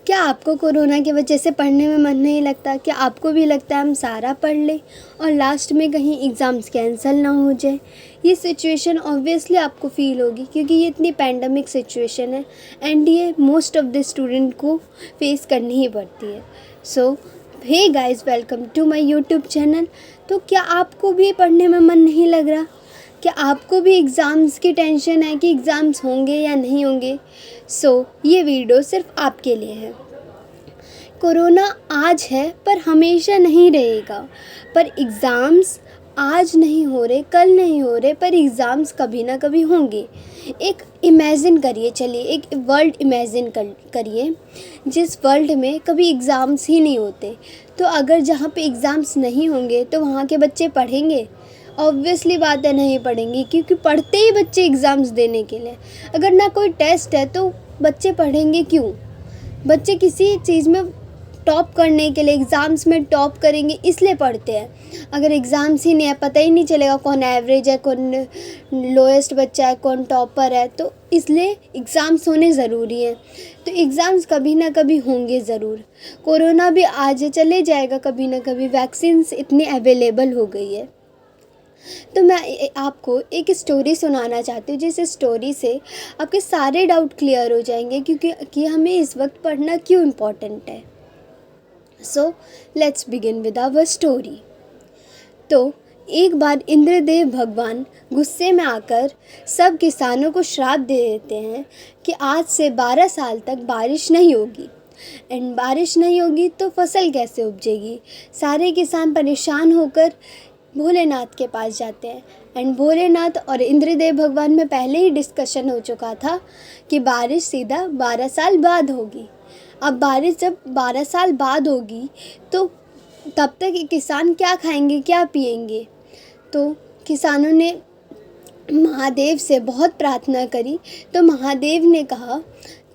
क्या आपको कोरोना की वजह से पढ़ने में मन नहीं लगता? क्या आपको भी लगता है हम सारा पढ़ लें और लास्ट में कहीं एग्ज़ाम्स कैंसिल ना हो जाए? ये सिचुएशन ऑब्वियसली आपको फ़ील होगी क्योंकि ये इतनी पैंडमिक सिचुएशन है एंड ये मोस्ट ऑफ द स्टूडेंट को फेस करनी ही पड़ती है। So hey guys, welcome to my YouTube channel. तो क्या आपको भी पढ़ने में मन नहीं लग रहा? क्या आपको भी एग्ज़ाम्स की टेंशन है कि एग्ज़ाम्स होंगे या नहीं होंगे? ये वीडियो सिर्फ आपके लिए है। कोरोना आज है पर हमेशा नहीं रहेगा। पर एग्ज़ाम्स आज नहीं हो रहे, कल नहीं हो रहे, पर एग्ज़ाम्स कभी ना कभी होंगे। एक इमेजिन करिए, चलिए एक वर्ल्ड इमेजिन करिए जिस वर्ल्ड में कभी एग्ज़ाम्स ही नहीं होते। तो अगर जहाँ पे एग्ज़ाम्स नहीं होंगे तो वहाँ के बच्चे पढ़ेंगे? ऑब्वियसली बात है, नहीं पढ़ेंगे, क्योंकि पढ़ते ही बच्चे एग्ज़ाम्स देने के लिए। अगर ना कोई टेस्ट है तो बच्चे पढ़ेंगे क्यों? बच्चे किसी चीज़ में टॉप करने के लिए, एग्ज़ाम्स में टॉप करेंगे इसलिए पढ़ते हैं। अगर एग्ज़ाम्स ही नहीं है, पता ही नहीं चलेगा कौन एवरेज है, कौन लोएस्ट बच्चा है, कौन टॉपर है, तो इसलिए एग्ज़ाम्स होने ज़रूरी हैं। तो एग्ज़ाम्स कभी ना कभी होंगे ज़रूर। कोरोना भी आज चले जाएगा कभी ना कभी, वैक्सीन्स इतनी अवेलेबल हो गई है। तो मैं आपको एक स्टोरी सुनाना चाहती हूँ जिस स्टोरी से आपके सारे डाउट क्लियर हो जाएंगे कि हमें इस वक्त पढ़ना क्यों इम्पोर्टेंट है। So let's begin with our story. तो एक बार इंद्रदेव भगवान गुस्से में आकर सब किसानों को श्राप दे देते हैं कि आज से 12 साल तक बारिश नहीं होगी एंड बारिश नहीं होगी तो फसल कैसे उपजेगी। सारे किसान परेशान होकर भोलेनाथ के पास जाते हैं एंड भोलेनाथ और इंद्रदेव भगवान में पहले ही डिस्कशन हो चुका था कि बारिश सीधा 12 साल बाद होगी। अब बारिश जब 12 साल बाद होगी तो तब तक ये किसान क्या खाएंगे, क्या पिएंगे। तो किसानों ने महादेव से बहुत प्रार्थना करी। तो महादेव ने कहा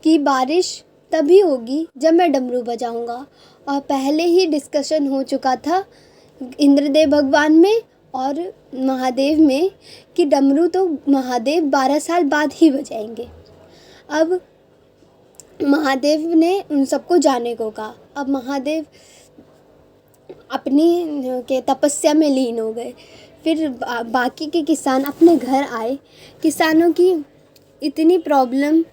कि बारिश तभी होगी जब मैं डमरू बजाऊंगा। और पहले ही डिस्कशन हो चुका था इंद्रदेव भगवान में और महादेव में कि डमरू तो महादेव 12 साल बाद ही बजाएंगे। अब महादेव ने उन सबको जाने को कहा। अब महादेव अपनी के तपस्या में लीन हो गए। फिर बाकी के किसान अपने घर आए। किसानों की इतनी प्रॉब्लम,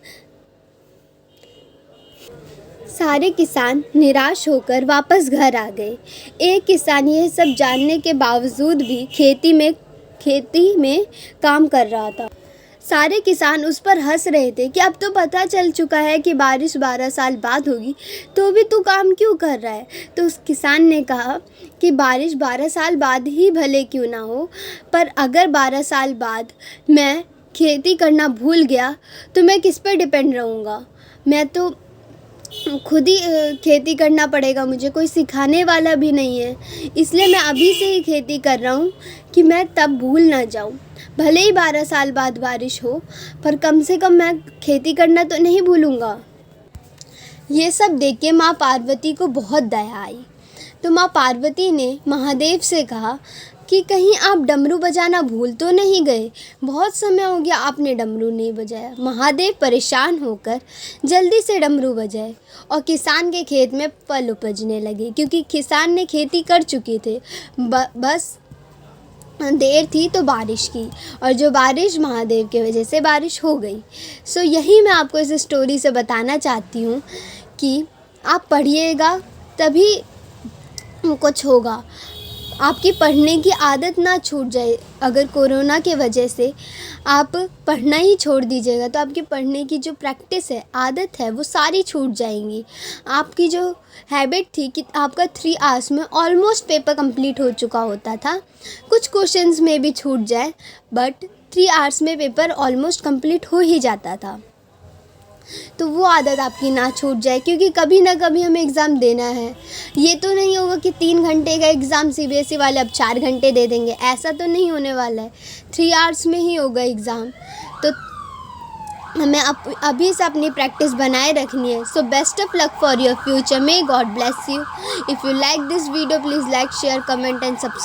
सारे किसान निराश होकर वापस घर आ गए। एक किसान यह सब जानने के बावजूद भी खेती में काम कर रहा था। सारे किसान उस पर हंस रहे थे कि अब तो पता चल चुका है कि बारिश 12 साल बाद होगी, तो भी तू काम क्यों कर रहा है। तो उस किसान ने कहा कि बारिश 12 साल बाद ही भले क्यों ना हो, पर अगर 12 साल बाद मैं खेती करना भूल गया तो मैं किस पर डिपेंड रहूँगा। मैं तो खुद ही खेती करना पड़ेगा, मुझे कोई सिखाने वाला भी नहीं है। इसलिए मैं अभी से ही खेती कर रहा हूँ कि मैं तब भूल ना जाऊँ। भले ही 12 साल बाद बारिश हो, पर कम से कम मैं खेती करना तो नहीं भूलूँगा। ये सब देख के माँ पार्वती को बहुत दया आई। तो माँ पार्वती ने महादेव से कहा कि कहीं आप डमरू बजाना भूल तो नहीं गए। बहुत समय हो गया आपने डमरू नहीं बजाया। महादेव परेशान होकर जल्दी से डमरू बजाए और किसान के खेत में फल उपजने लगे, क्योंकि किसान ने खेती कर चुके थे। बस देर थी तो बारिश की, और जो बारिश महादेव की वजह से बारिश हो गई। यही मैं आपको इस स्टोरी से बताना चाहती हूँ कि आप पढ़िएगा तभी कुछ होगा। आपकी पढ़ने की आदत ना छूट जाए। अगर कोरोना के वजह से आप पढ़ना ही छोड़ दीजिएगा तो आपकी पढ़ने की जो प्रैक्टिस है, आदत है, वो सारी छूट जाएंगी। आपकी जो हैबिट थी कि आपका 3 आवर्स में ऑलमोस्ट पेपर कंप्लीट हो चुका होता था, कुछ क्वेश्चंस में भी छूट जाए बट 3 आवर्स में पेपर ऑलमोस्ट कंप्लीट हो ही जाता था। तो वो आदत आपकी ना छूट जाए, क्योंकि कभी ना कभी हमें एग्ज़ाम देना है। ये तो नहीं होगा कि 3 घंटे का एग्ज़ाम सीबीएसई वाले अब 4 घंटे दे देंगे, ऐसा तो नहीं होने वाला है। 3 आवर्स में ही होगा एग्ज़ाम। तो हमें अभी से अपनी प्रैक्टिस बनाए रखनी है। So best of luck for your future. May God bless you. If you like this video please like, share, comment and subscribe.